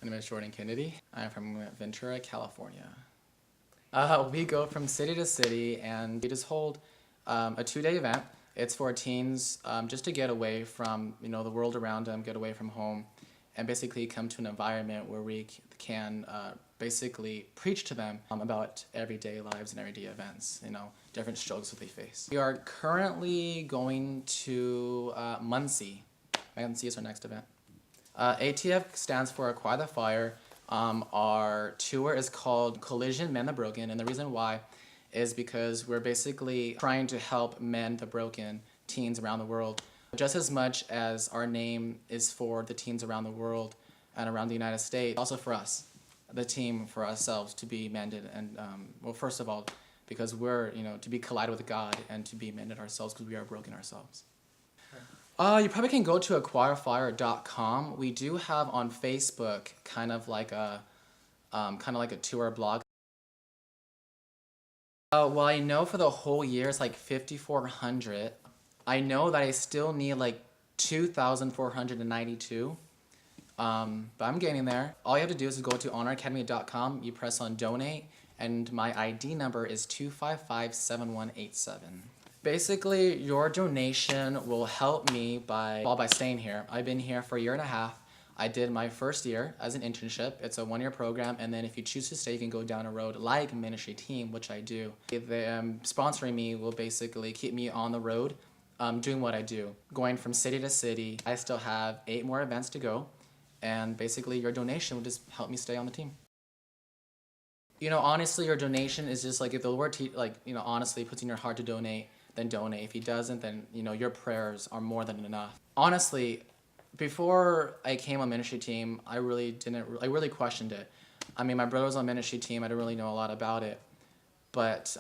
My name is JordanKennedy. I'm from Ventura, California. We go from city to city and we just hold a 2-day event. It's for teens just to get away from the world around them, get away from home, and basically come to an environment where we can basically preach to them about everyday lives and everyday events, different struggles that they face. We are currently going to Muncie. Muncie is our next event. ATF stands for Acquire the Fire. Our tour is called Collision Mend the Broken, and the reason why is because we're basically trying to help mend the broken teens around the world. Just as much as our name is for the teens around the world and around the United States, also for us, the team, for ourselves to be mended. And well, first of all, because we're, to be collided with God and to be mended ourselves because we are broken ourselves. You probably can go to acquirefire.com. We do have on Facebook kind of like a tour blog. Well, I know for the whole year it's like 5,400. I know that I still need like 2,492. But I'm getting there. All you have to do is go to honoracademy.com. You press on donate, and my ID number is 2557187. Basically, your donation will help me by staying here. I've been here for a year and a half. I did my first year as an internship. It's a 1-year program, and then if you choose to stay, you can go down a road like ministry team, which I do. Sponsoring me will basically keep me on the road, doing what I do. Going from city to city, I still have 8 more events to go, and basically your donation will just help me stay on the team. Honestly, your donation is just like if the Lord, honestly puts in your heart to donate, then donate. If he doesn't, then your prayers are more than enough. Honestly, before I came on ministry team, I really questioned it. I mean, my brother was on ministry team. I didn't really know a lot about it, but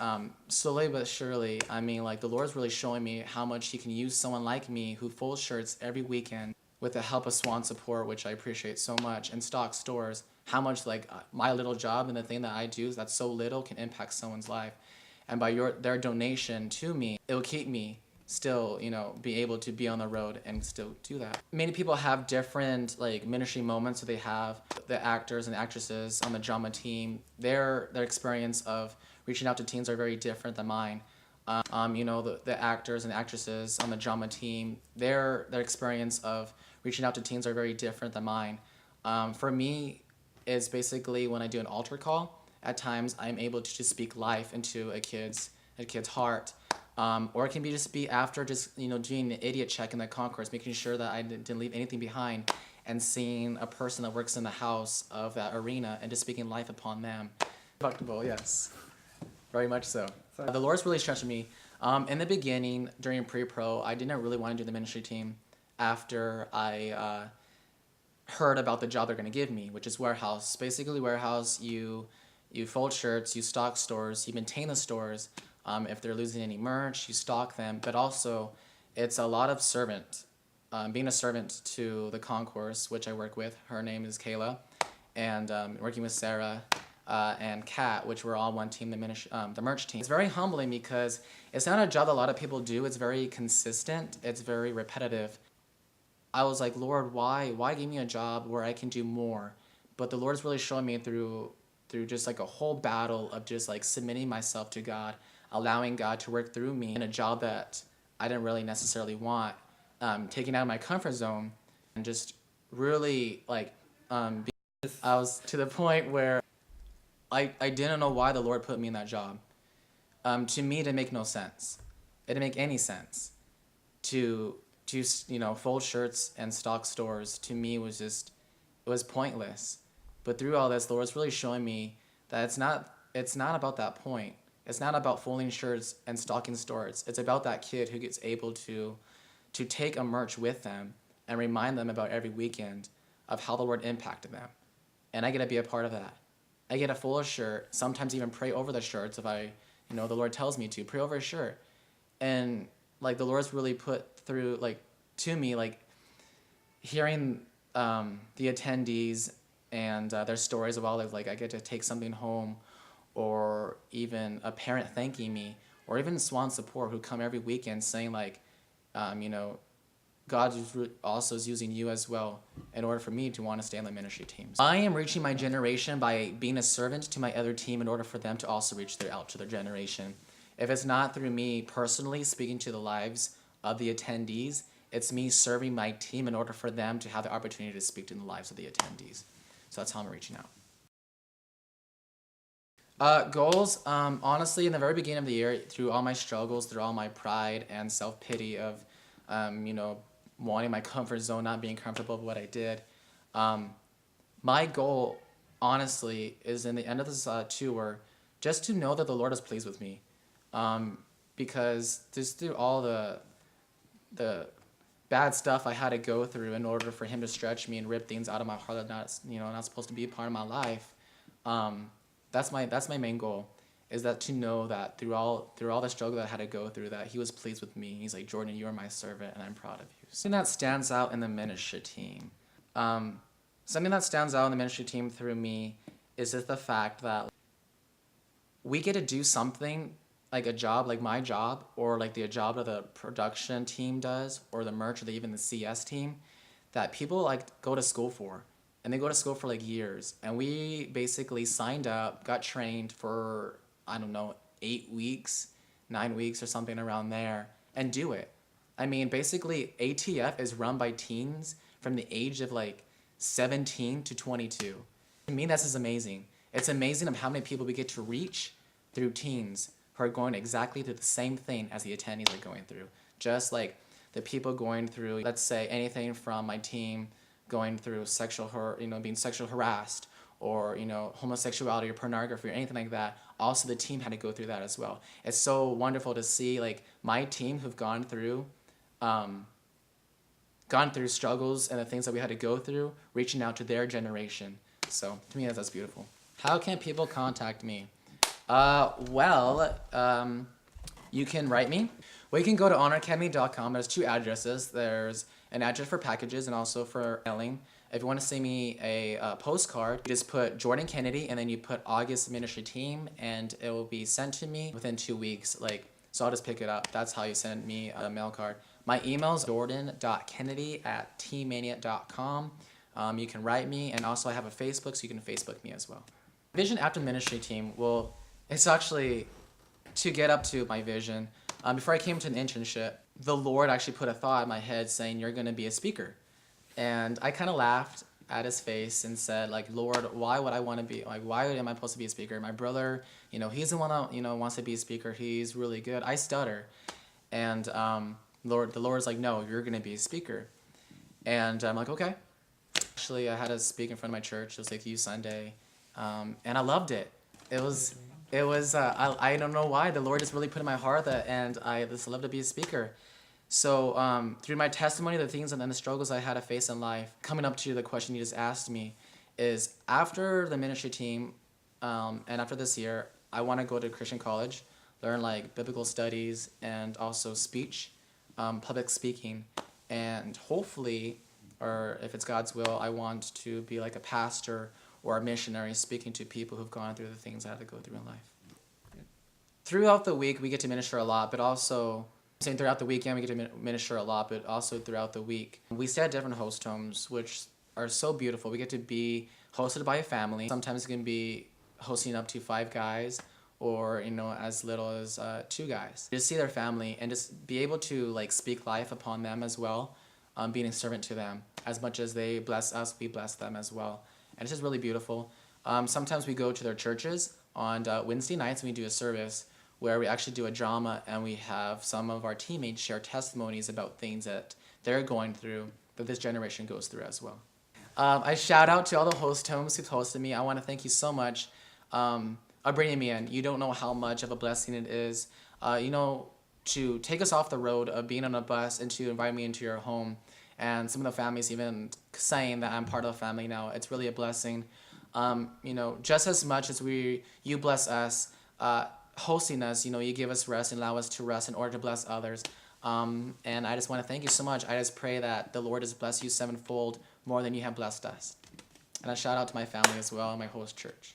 slowly but surely, I mean, the Lord's really showing me how much he can use someone like me who folds shirts every weekend with the help of Swan Support, which I appreciate so much, and stock stores. How much my little job and the thing that I do that's so little can impact someone's life. And by their donation to me, it will keep me still, be able to be on the road and still do that. Many people have different ministry moments that they have. The actors and actresses on the drama team, their experience of reaching out to teens are very different than mine. The actors and actresses on the drama team, their experience of reaching out to teens are very different than mine. For me, it's basically when I do an altar call. At times, I'm able to just speak life into a kid's heart, or it can be after doing the idiot check in the concourse, making sure that I didn't leave anything behind, and seeing a person that works in the house of that arena and just speaking life upon them. Comfortable, yes, very much so. The Lord's really stretched me. In the beginning, during pre-pro, I didn't really want to do the ministry team. After I heard about the job they're going to give me, which is warehouse. Basically, warehouse, you fold shirts, you stock stores, you maintain the stores. If they're losing any merch, you stock them. But also, it's a lot of servant, being a servant to the concourse, which I work with. Her name is Kayla, and working with Sarah and Kat, which we're all one team, the merch team. It's very humbling because it's not a job that a lot of people do. It's very consistent. It's very repetitive. I was like, Lord, why give me a job where I can do more? But the Lord's really showing me through just a whole battle of just submitting myself to God, allowing God to work through me in a job that I didn't really necessarily want, taking out of my comfort zone, and just really I was to the point where I didn't know why the Lord put me in that job. To me, it didn't make no sense. It didn't make any sense to fold shirts and stock stores. To me, it was pointless. But through all this, the Lord's really showing me that it's not about that point. It's not about folding shirts and stocking stores. It's about that kid who gets able to take a merch with them and remind them about every weekend of how the Lord impacted them. And I get to be a part of that. I get to fold a shirt, sometimes even pray over the shirts if the Lord tells me to, pray over a shirt. And the Lord's really put through to me hearing the attendees and their stories of all I get to take something home, or even a parent thanking me, or even Swan Support who come every weekend saying also is using you as well in order for me to want to stay on the ministry teams. I am reaching my generation by being a servant to my other team in order for them to also reach out to their generation. If it's not through me personally speaking to the lives of the attendees, it's me serving my team in order for them to have the opportunity to speak to the lives of the attendees. So that's how I'm reaching out. Goals, honestly, in the very beginning of the year, through all my struggles, through all my pride and self-pity of, wanting my comfort zone, not being comfortable with what I did, my goal, honestly, is in the end of this tour, just to know that the Lord is pleased with me. Because just through all the bad stuff I had to go through in order for him to stretch me and rip things out of my heart that not supposed to be a part of my life, that's my main goal, is that to know that through all the struggle that I had to go through, that he was pleased with me. He's like, Jordan, you are my servant, and I'm proud of you. Something that stands out in the ministry team. Something that stands out in the ministry team through me is just the fact that we get to do something, like a job, like my job, or like the job that the production team does, or the merch, or even the CS team, that people like go to school for. And they go to school for like years. And we basically signed up, got trained for, 8 weeks, 9 weeks or something around there, and do it. I mean, basically, ATF is run by teens from the age of like 17 to 22. To me, that's just amazing. It's amazing of how many people we get to reach through teens who are going exactly through the same thing as the attendees are going through. Just like the people going through, let's say, anything from my team going through being sexually harassed, or homosexuality or pornography or anything like that. Also, the team had to go through that as well. It's so wonderful to see like my team who've gone through struggles and the things that we had to go through, reaching out to their generation. So to me, that's beautiful. How can people contact me? You can write me. Well, you can go to JordanKennedy.com. There's 2 addresses. There's an address for packages and also for mailing. If you want to send me a postcard, you just put Jordan Kennedy and then you put August Ministry Team, and it will be sent to me within 2 weeks. So I'll just pick it up. That's how you send me a mail card. My email is jordan.kennedy@tmania.com. You can write me, and also I have a Facebook, so you can Facebook me as well. Vision after ministry team, well, it's actually to get up to my vision. Before I came to an internship, the Lord actually put a thought in my head saying, you're going to be a speaker. And I kind of laughed at his face and said, like, Lord, why would I want to be, like, why am I supposed to be a speaker? My brother, he's the one that, wants to be a speaker. He's really good. I stutter. And the Lord's like, no, you're going to be a speaker. And I'm like, okay. Actually, I had to speak in front of my church. It was like Youth Sunday. And I loved it. It was, I don't know why. The Lord just really put in my heart that, and I just love to be a speaker. So through my testimony, the things and the struggles I had to face in life, coming up to the question you just asked me, is after the ministry team and after this year, I want to go to Christian college, learn like biblical studies and also speech, public speaking, and hopefully, or if it's God's will, I want to be like a pastor or a missionary speaking to people who've gone through the things I had to go through in life. Throughout the week, we get to minister a lot, but also throughout the weekend, we get to minister a lot, but also throughout the week. We stay at different host homes, which are so beautiful. We get to be hosted by a family. Sometimes it can be hosting up to 5 guys, or as little as 2 guys. Just see their family and just be able to like speak life upon them as well, being a servant to them. As much as they bless us, we bless them as well. And it's just really beautiful. Sometimes we go to their churches on Wednesday nights, and we do a service where we actually do a drama, and we have some of our teammates share testimonies about things that they're going through, that this generation goes through as well. I shout out to all the host homes who've hosted me. I want to thank you so much of bringing me in. You don't know how much of a blessing it is, to take us off the road of being on a bus and to invite me into your home. And some of the families even saying that I'm part of the family now. It's really a blessing. Just as much as you bless us, hosting us, you give us rest and allow us to rest in order to bless others. And I just want to thank you so much. I just pray that the Lord has blessed you 7-fold more than you have blessed us. And I shout out to my family as well and my host church.